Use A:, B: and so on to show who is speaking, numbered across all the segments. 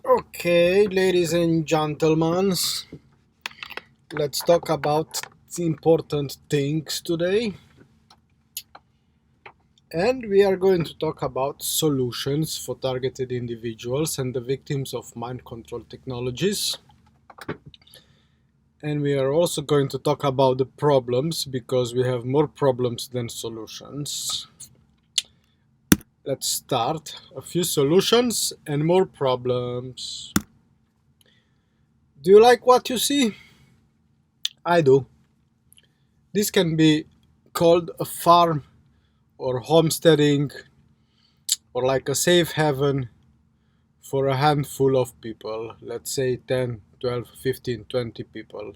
A: Okay, ladies and gentlemen, let's talk about the important things today. And we are going to talk about solutions for targeted individuals and the victims of mind control technologies. And we are also going to talk about the problems because we have more problems than solutions. Let's start. A few solutions and more problems. Do you like what you see? I do. This can be called a farm or homesteading or like a safe haven for a handful of people, let's say 10, 12, 15, 20 people.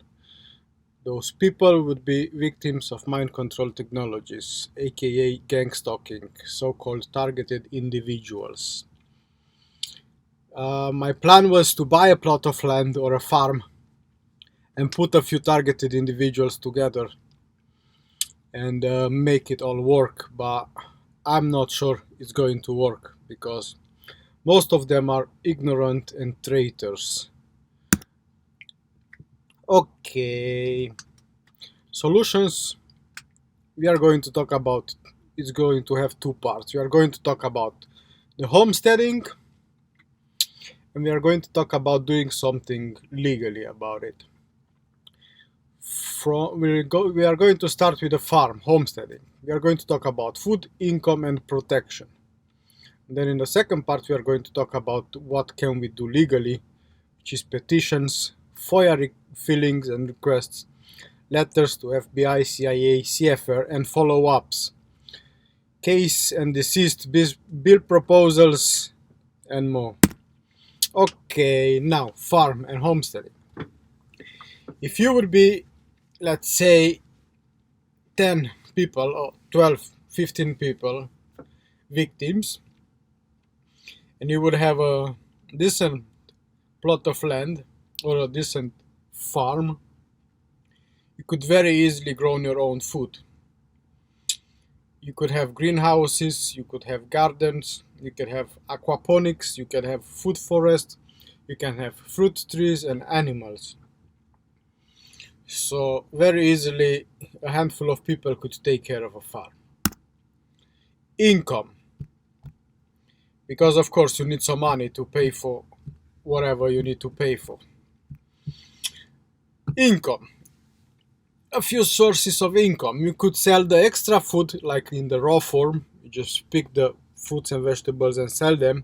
A: Those people would be victims of mind control technologies, aka gangstalking, so-called targeted individuals. My plan was to buy a plot of land or a farm and put a few targeted individuals together and make it all work, but I'm not sure it's going to work because most of them are ignorant and traitors. Okay, solutions we are going to talk about. It's going to have two parts. We are going to talk about the homesteading and we are going to talk about doing something legally about it. We are going to start with the farm, homesteading. We are going to talk about food, income and protection. Then in the second part we are going to talk about what can we do legally, which is petitions, FOIA fillings and requests, letters to FBI, CIA, CFR and follow-ups, case and deceased bill proposals and more. Okay, now farm and homesteading. If you would be, let's say, 10 people or 12, 15 people, victims, and you would have a decent plot of land or a decent farm, you could very easily grow your own food. You could have greenhouses, you could have gardens, you could have aquaponics, you can have food forest, you can have fruit trees and animals. So very easily a handful of people could take care of a farm. Income. Because of course you need some money to pay for whatever you need to pay for. Income. A few sources of income. You could sell the extra food like in the raw form. You just pick the fruits and vegetables and sell them.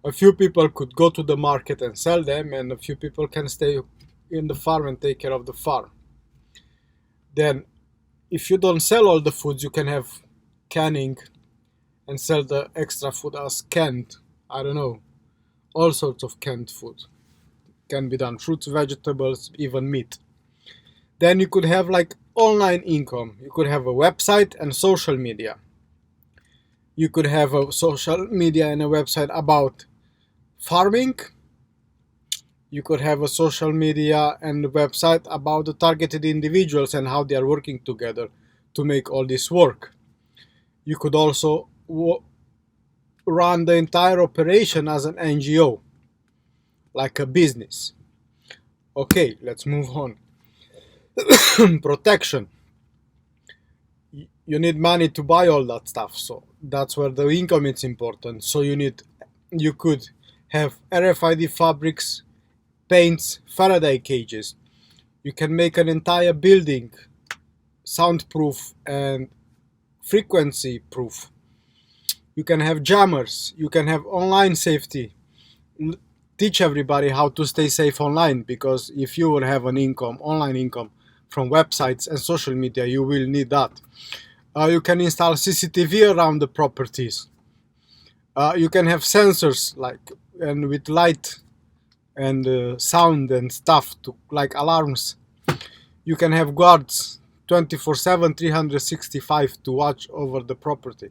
A: A few people could go to the market and sell them, and a few people can stay in the farm and take care of the farm. Then if you don't sell all the foods, you can have canning and sell the extra food as canned. I don't know, all sorts of canned food can be done, fruits, vegetables, even meat. Then you could have like online income. You could have a website and social media. You could have a social media and a website about farming. You could have a social media and a website about the targeted individuals and how they are working together to make all this work. You could also run the entire operation as an NGO, like a business. Okay, let's move on. Protection. You need money to buy all that stuff, so that's where the income is important. So you could have RFID fabrics, paints, Faraday cages. You can make an entire building soundproof and frequency proof. You can have jammers. You can have online safety. Teach everybody how to stay safe online, because if you will have an income, online income from websites and social media, you will need that. You can install CCTV around the properties. You can have sensors and with light and sound and stuff to like alarms. You can have guards 24/7, 365 to watch over the property.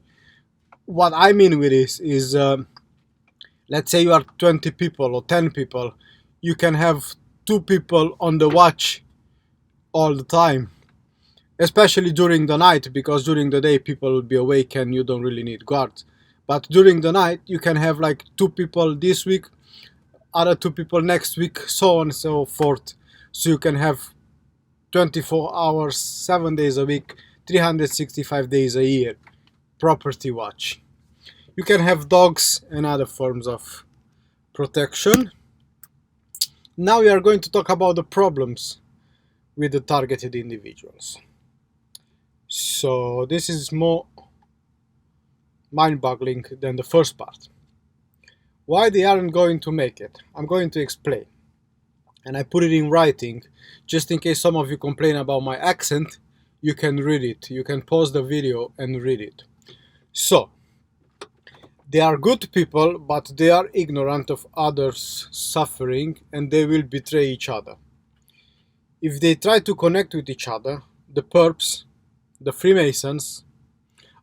A: What I mean with this is, let's say you are 20 people or 10 people, you can have 2 people on the watch all the time, especially during the night, because during the day people will be awake and you don't really need guards. But during the night you can have like 2 people this week, other 2 people next week, so on and so forth. So you can have 24 hours, 7 days a week, 365 days a year property watch. You can have dogs and other forms of protection. Now we are going to talk about the problems with the targeted individuals. So this is more mind-boggling than the first part. Why they aren't going to make it? I'm going to explain. And I put it in writing, just in case some of you complain about my accent, you can read it. You can pause the video and read it. So, they are good people, but they are ignorant of others' suffering and they will betray each other. If they try to connect with each other, the perps, the Freemasons,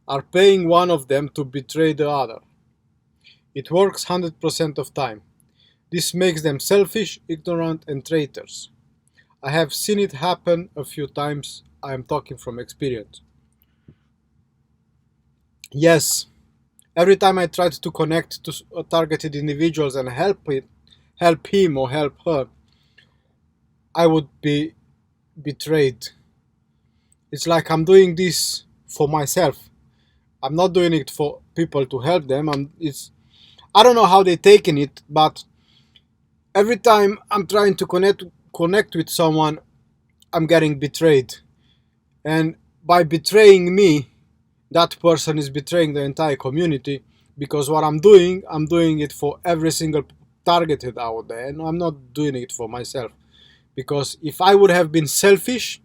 A: are paying one of them to betray the other. It works 100% of time. This makes them selfish, ignorant, and traitors. I have seen it happen a few times. I am talking from experience. Yes, every time I tried to connect to targeted individuals and help him or help her, I would be betrayed. It's like I'm doing this for myself. I'm not doing it for people to help them. I don't know how they're taking it, but every time I'm trying to connect with someone, I'm getting betrayed. And by betraying me, that person is betraying the entire community, because what I'm doing it for every single targeted out there, and I'm not doing it for myself. Because if I would have been selfish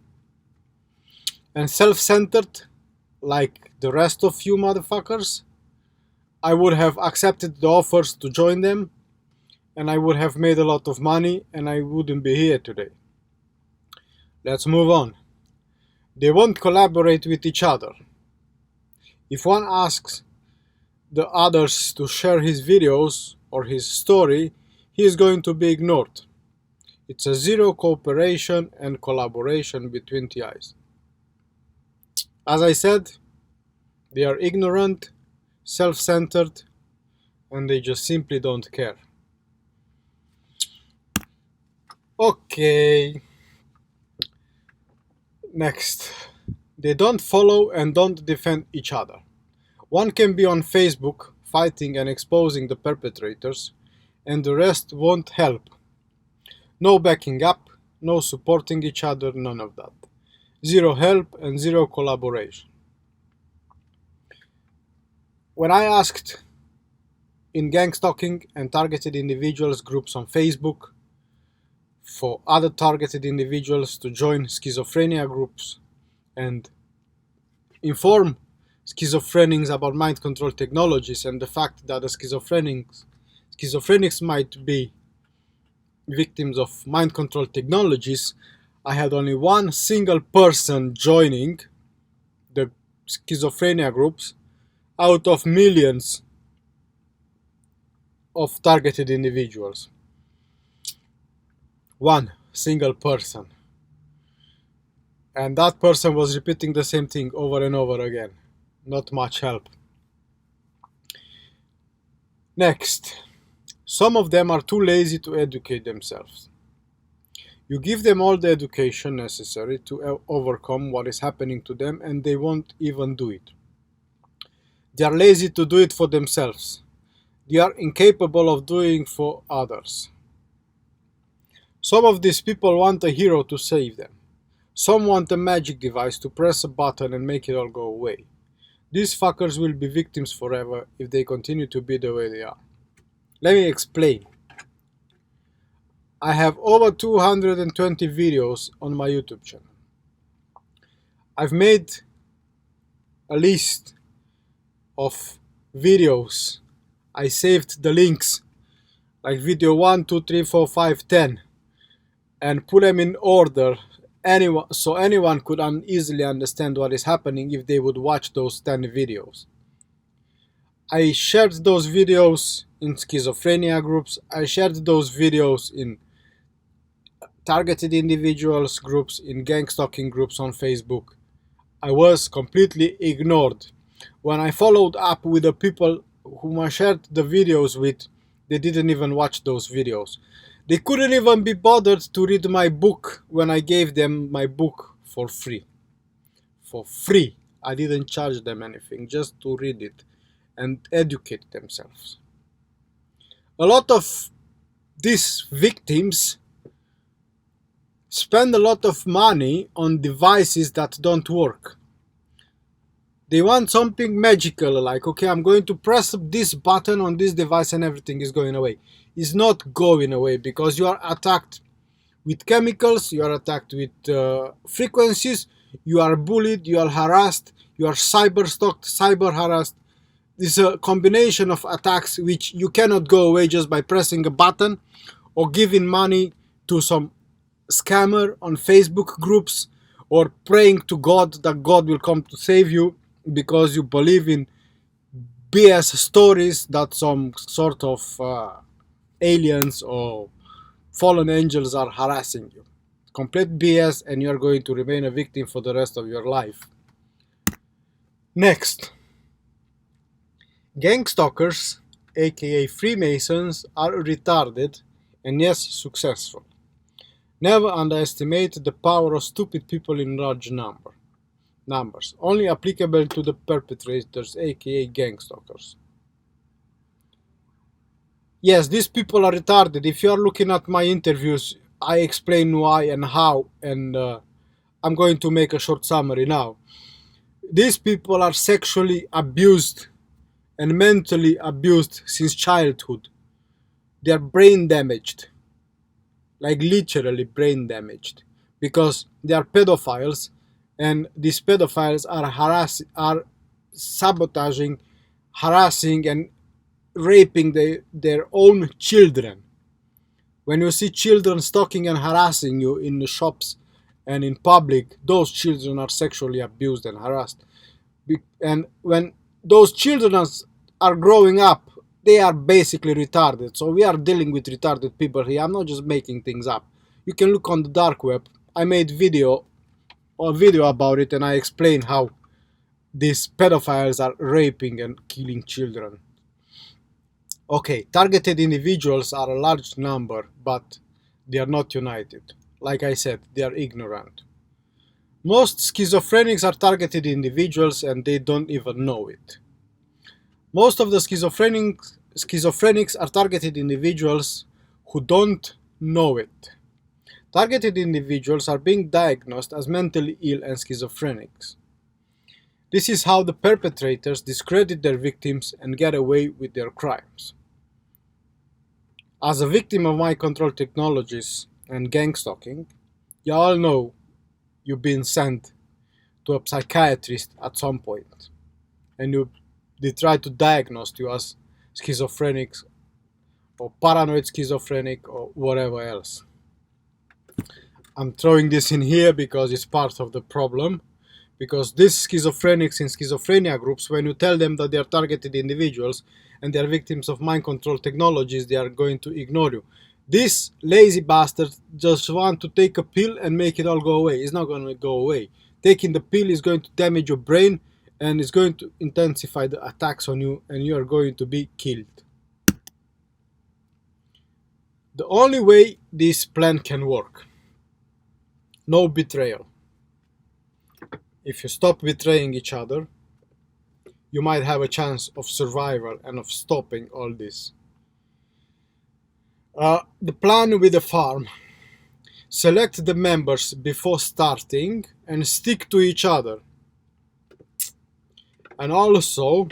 A: and self-centered like the rest of you motherfuckers, I would have accepted the offers to join them, and I would have made a lot of money, and I wouldn't be here today. Let's move on. They won't collaborate with each other. If one asks the others to share his videos or his story, he is going to be ignored. It's a zero cooperation and collaboration between TIs. As I said, they are ignorant, self-centered, and they just simply don't care. Okay. Next. They don't follow and don't defend each other. One can be on Facebook fighting and exposing the perpetrators, and the rest won't help. No backing up, no supporting each other, none of that. Zero help and zero collaboration. When I asked in Gangstalking and targeted individuals groups on Facebook for other targeted individuals to join schizophrenia groups and inform schizophrenics about mind control technologies and the fact that the schizophrenics might be victims of mind control technologies, I had only one single person joining the schizophrenia groups out of millions of targeted individuals. One single person. And that person was repeating the same thing over and over again. Not much help. Next. Some of them are too lazy to educate themselves. You give them all the education necessary to overcome what is happening to them, and they won't even do it. They are lazy to do it for themselves. They are incapable of doing for others. Some of these people want a hero to save them. Some want a magic device to press a button and make it all go away. These fuckers will be victims forever if they continue to be the way they are. Let me explain. I have over 220 videos on my YouTube channel. I've made a list of videos. I saved the links, like video 1, 2, 3, 4, 5, 10, and put them in order so anyone could easily understand what is happening if they would watch those 10 videos. I shared those videos in schizophrenia groups. I shared those videos in targeted individuals groups, in gangstalking groups on Facebook. I was completely ignored. When I followed up with the people whom I shared the videos with, They didn't even watch those videos. They couldn't even be bothered to read my book when I gave them my book for free. For free. I didn't charge them anything, just to read it and educate themselves. A lot of these victims spend a lot of money on devices that don't work. They want something magical, like, okay, I'm going to press this button on this device and everything is going away. It's not going away because you are attacked with chemicals, you are attacked with frequencies, you are bullied, you are harassed, you are cyber stalked, cyber harassed. This is a combination of attacks which you cannot go away just by pressing a button or giving money to some scammer on Facebook groups or praying to God that God will come to save you because you believe in BS stories that some sort of aliens or fallen angels are harassing you. Complete BS, and you're going to remain a victim for the rest of your life. Next, gangstalkers, aka Freemasons, are retarded and yes, successful. Never underestimate the power of stupid people in large numbers. Only applicable to the perpetrators, aka gangstalkers. Yes, these people are retarded. If you are looking at my interviews, I explain why and how, and I'm going to make a short summary now. These people are sexually abused and mentally abused since childhood. They are brain damaged, like literally brain damaged, because they are pedophiles, and these pedophiles are sabotaging, harassing, and raping their own children. When you see children stalking and harassing you in the shops and in public, those children are sexually abused and harassed. And when those children are growing up, they are basically retarded. So we are dealing with retarded people here. I'm not just making things up. You can look on the dark web. I made a video about it, and I explain how these pedophiles are raping and killing children. Okay, targeted individuals are a large number, but they are not united. Like I said, they are ignorant. Most schizophrenics are targeted individuals and they don't even know it. Most of the schizophrenics are targeted individuals who don't know it. Targeted individuals are being diagnosed as mentally ill and schizophrenics. This is how the perpetrators discredit their victims and get away with their crimes. As a victim of mind control technologies and gangstalking, you all know you've been sent to a psychiatrist at some point, and they try to diagnose you as schizophrenic or paranoid schizophrenic or whatever else. I'm throwing this in here because it's part of the problem. Because these schizophrenics in schizophrenia groups, when you tell them that they are targeted individuals and they are victims of mind control technologies, they are going to ignore you. These lazy bastards just want to take a pill and make it all go away. It's not going to go away. Taking the pill is going to damage your brain and it's going to intensify the attacks on you, and you are going to be killed. The only way this plan can work: no betrayal. If you stop betraying each other, you might have a chance of survival and of stopping all this. The plan with the farm: select the members before starting and stick to each other. And also,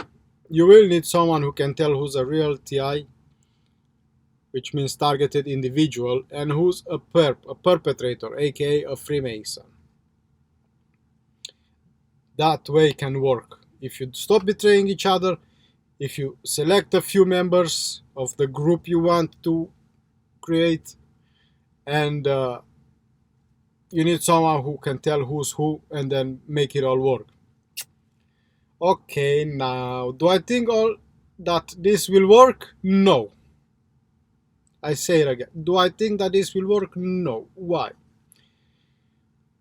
A: you will need someone who can tell who's a real TI, which means targeted individual, and who's a perpetrator, aka a Freemason. That way can work. If you stop betraying each other, if you select a few members of the group you want to create, and you need someone who can tell who's who and then make it all work. Okay, now, do I think all that this will work? No. I say it again. Do I think that this will work? No. Why?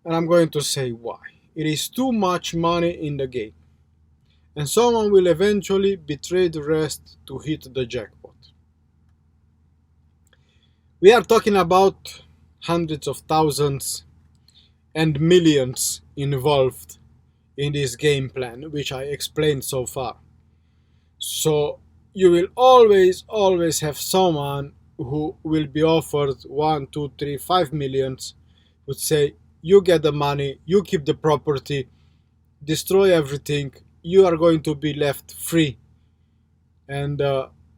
A: And I'm going to say why. It is too much money in the game, and someone will eventually betray the rest to hit the jackpot. We are talking about hundreds of thousands and millions involved in this game plan, which I explained so far. So you will always have someone who will be offered 1, 2, 3, 5 millions, would say, you get the money, you keep the property, destroy everything, you are going to be left free, and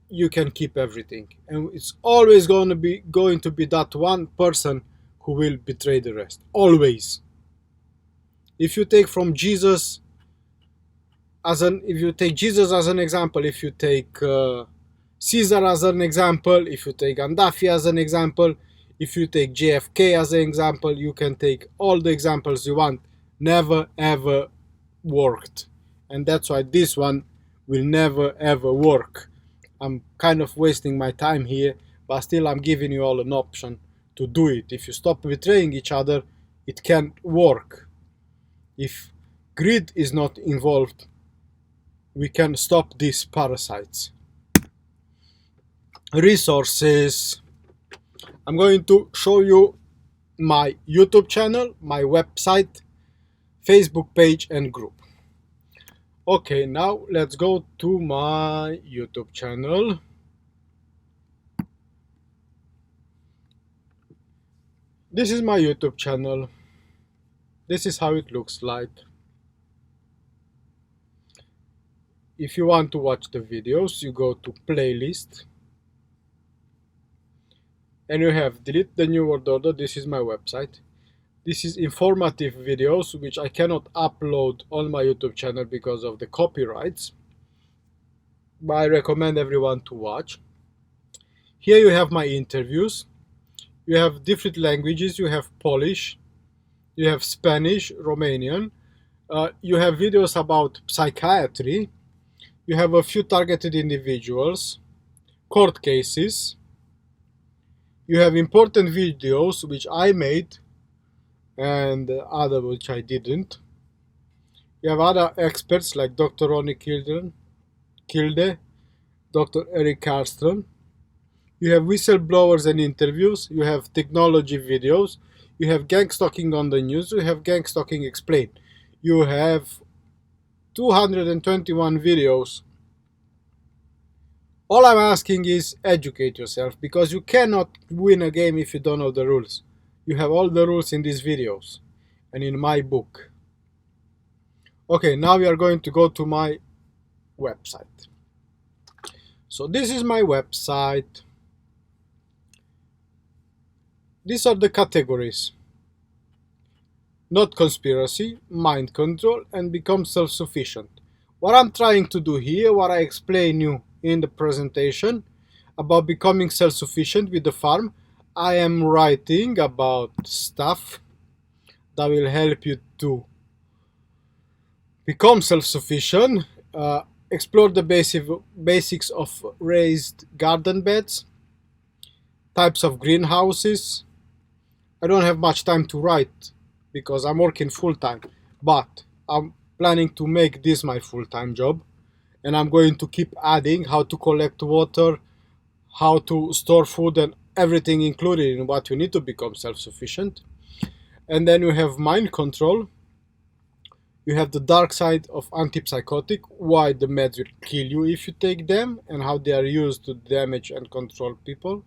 A: you can keep everything. And it's always going to be that one person who will betray the rest. Always. If you take from Jesus if you take Jesus as an example, if you take Caesar as an example, if you take Gaddafi as an example, if you take JFK as an example, you can take all the examples you want. Never ever worked. And that's why this one will never ever work. I'm kind of wasting my time here, but still I'm giving you all an option to do it. If you stop betraying each other, it can work. If greed is not involved, we can stop these parasites. Resources. I'm going to show you my YouTube channel, my website, Facebook page and group. Okay, now let's go to my YouTube channel. This is my YouTube channel. This is how it looks like. If you want to watch the videos, you go to playlist and you have delete the new world order. This is my website. This is informative videos which I cannot upload on my YouTube channel because of the copyrights, but I recommend everyone to watch. Here you have my interviews. You have different languages. You have Polish, you have Spanish, Romanian. You have videos about psychiatry. You have a few targeted individuals, court cases. You have important videos which I made and other which I didn't. You have other experts like Dr. Ronnie Kilde, Dr. Eric Karlström. You have whistleblowers and interviews. You have technology videos. You have Gangstalking on the news. You have Gangstalking explained. You have 221 videos. All I'm asking is educate yourself, because you cannot win a game if you don't know the rules. You have all the rules in these videos and in my book. Okay, now we are going to go to my website. So this is my website. These are the categories: not conspiracy, mind control, and become self-sufficient. What I'm trying to do here, what I explain you in the presentation about becoming self-sufficient with the farm, I am writing about stuff that will help you to become self-sufficient, explore the basics of raised garden beds, types of greenhouses. I don't have much time to write because I'm working full-time, but I'm planning to make this my full-time job, and I'm going to keep adding how to collect water, how to store food, and everything included in what you need to become self-sufficient. And then you have mind control. You have the dark side of antipsychotic, why the meds will kill you if you take them, and how they are used to damage and control people.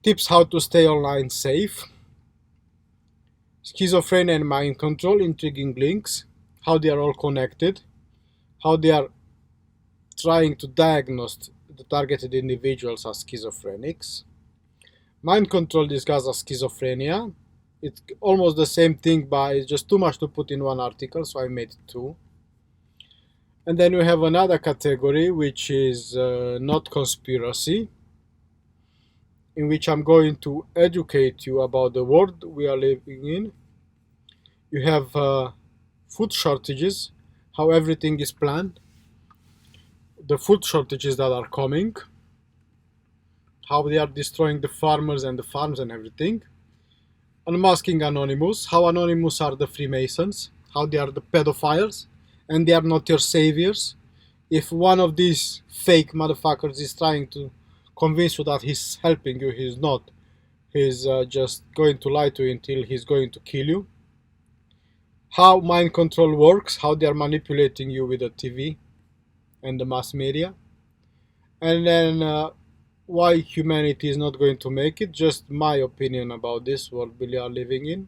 A: Tips how to stay online safe. Schizophrenia and mind control, intriguing links, how they are all connected, how they are trying to diagnose the targeted individuals as schizophrenics. Mind control discusses schizophrenia. It's almost the same thing, but it's just too much to put in one article, so I made two. And then we have another category, which is not conspiracy, in which I'm going to educate you about the world we are living in. You have food shortages, how everything is planned, the food shortages that are coming, how they are destroying the farmers and the farms and everything. Unmasking Anonymous, how Anonymous are the Freemasons, how they are the pedophiles, and they are not your saviors. If one of these fake motherfuckers is trying to convince you that he's helping you. He's not. He's just going to lie to you until he's going to kill you. How mind control works, how they are manipulating you with the TV and the mass media. And then why humanity is not going to make it. Just my opinion about this world we are living in.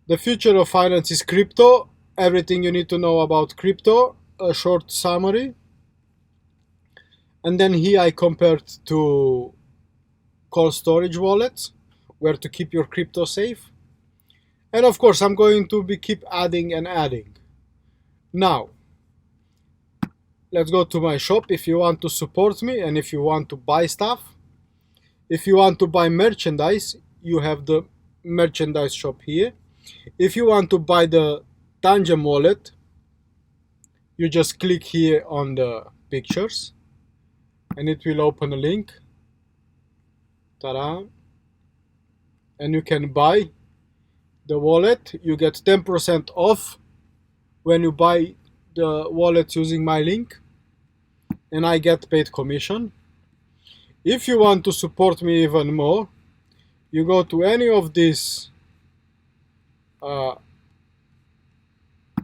A: The future of finance is crypto. Everything you need to know about crypto. A short summary. And then here I compared to cold storage wallets, where to keep your crypto safe. And of course, I'm going to keep adding and adding. Now, let's go to my shop if you want to support me and if you want to buy stuff. If you want to buy merchandise, you have the merchandise shop here. If you want to buy the Tangem wallet, you just click here on the pictures and it will open a link. Ta-da! And you can buy the wallet. You get 10% off when you buy the wallet using my link, and I get paid commission. If you want to support me even more, you go to any of these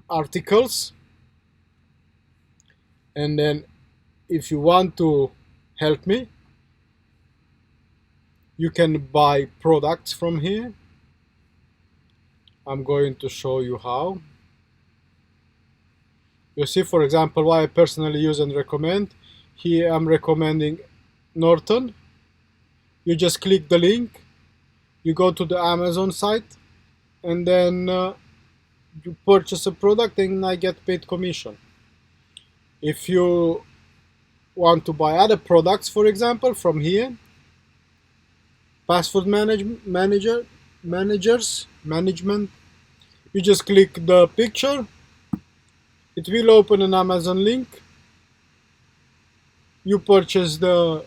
A: articles, and then if you want to help me, you can buy products from here. I'm going to show you how. You see, for example, what I personally use and recommend. Here I'm recommending Norton. You just click the link, you go to the Amazon site, and then you purchase a product and I get paid commission. If you want to buy other products, for example, from here, password management, you just click the picture, it will open an Amazon link, you purchase the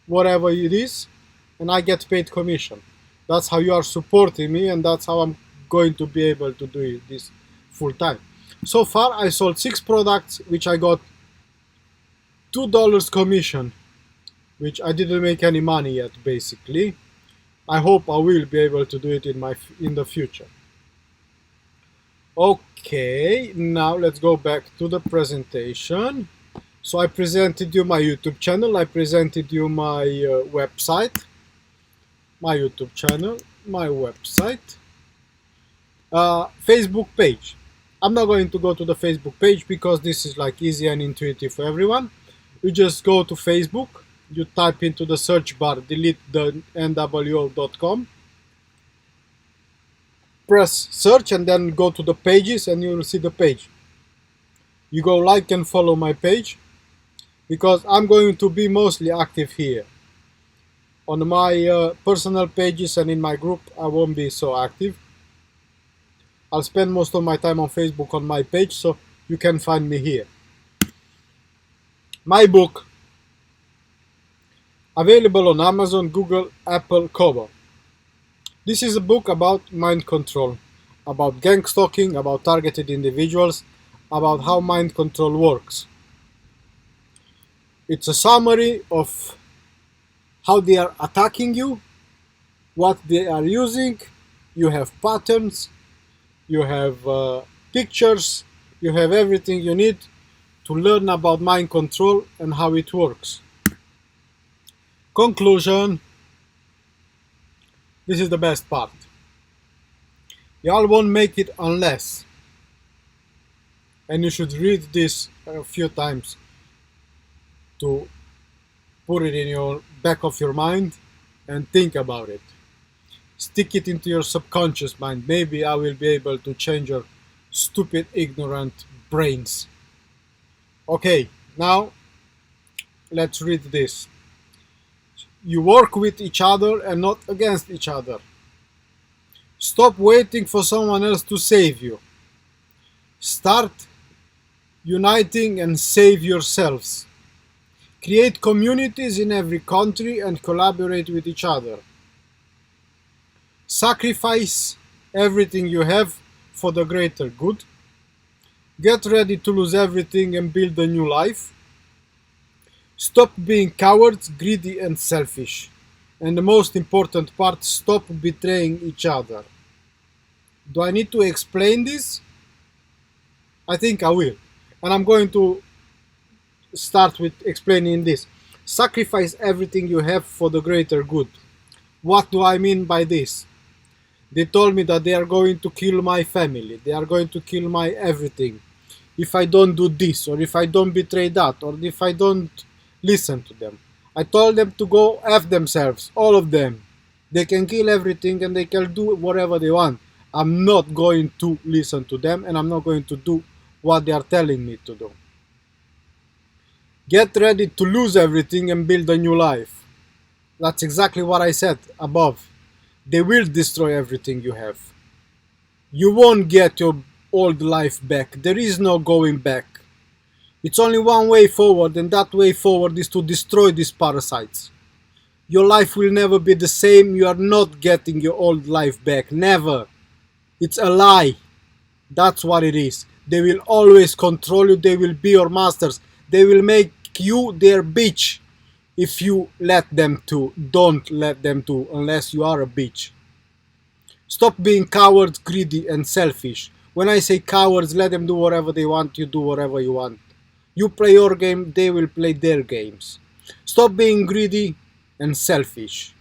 A: whatever it is, and I get paid commission. That's how you are supporting me, and that's how I'm going to be able to do this full time. So far I sold 6 products, which I got $2 commission, which I didn't make any money yet, basically. I hope I will be able to do it in the future. Okay, now let's go back to the presentation. So I presented you my YouTube channel, I presented you my website, my YouTube channel, my website, Facebook page. I'm not going to go to the Facebook page because this is like easy and intuitive for everyone. You just go to Facebook, you type into the search bar delete the nwo.com, press search and then go to the pages and you will see the page. You go like and follow my page because I'm going to be mostly active here. On my personal pages and in my group I won't be so active. I'll spend most of my time on Facebook on my page, so you can find me here. My book, available on Amazon, Google, Apple, Kobo. This is a book about mind control, about gangstalking, about targeted individuals, about how mind control works. It's a summary of how they are attacking you, what they are using. You have patterns, you have pictures, you have everything you need to learn about mind control and how it works. Conclusion. This is the best part. Y'all won't make it unless, and you should read this a few times to put it in your back of your mind and think about it. Stick it into your subconscious mind. Maybe I will be able to change your stupid, ignorant brains. Okay, now let's read this. You work with each other and not against each other. Stop waiting for someone else to save you. Start uniting and save yourselves. Create communities in every country and collaborate with each other. Sacrifice everything you have for the greater good. Get ready to lose everything and build a new life. Stop being cowards, greedy and selfish. And the most important part, stop betraying each other. Do I need to explain this? I think I will. And I'm going to start with explaining this. Sacrifice everything you have for the greater good. What do I mean by this? They told me that they are going to kill my family. They are going to kill my everything. If I don't do this, or if I don't betray that, or if I don't listen to them. I told them to go F themselves, all of them. They can kill everything and they can do whatever they want. I'm not going to listen to them and I'm not going to do what they are telling me to do. Get ready to lose everything and build a new life. That's exactly what I said above. They will destroy everything you have. You won't get your old life back. There is no going back. It's only one way forward, and that way forward is to destroy these parasites. Your life will never be the same. You are not getting your old life back. Never. It's a lie. That's what it is. They will always control you. They will be your masters. They will make you their bitch if you let them to. Don't let them to unless you are a bitch. Stop being cowards, greedy and selfish. When I say cowards, let them do whatever they want. You do whatever you want. You play your game, they will play their games. Stop being greedy and selfish.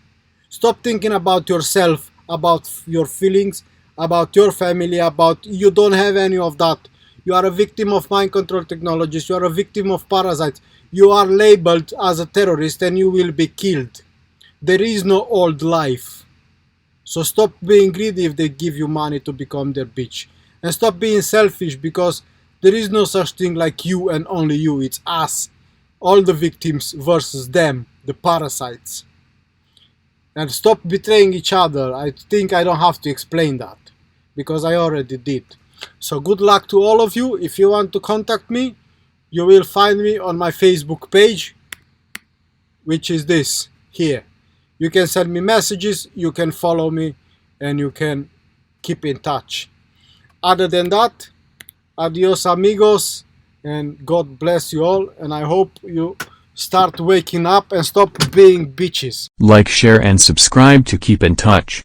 A: Stop thinking about yourself, about your feelings, about your family, about you don't have any of that. You are a victim of mind control technologies. You are a victim of parasites. You are labeled as a terrorist and you will be killed. There is no old life. So stop being greedy if they give you money to become their bitch. And stop being selfish because there is no such thing like you and only you. It's us, all the victims versus them, the parasites. And stop betraying each other. I think I don't have to explain that because I already did. So good luck to all of you. If you want to contact me, you will find me on my Facebook page, which is this here. You can send me messages, you can follow me, and you can keep in touch. Other than that, adios amigos, and God bless you all, and I hope you start waking up and stop being bitches.
B: Like, share and subscribe to keep in touch.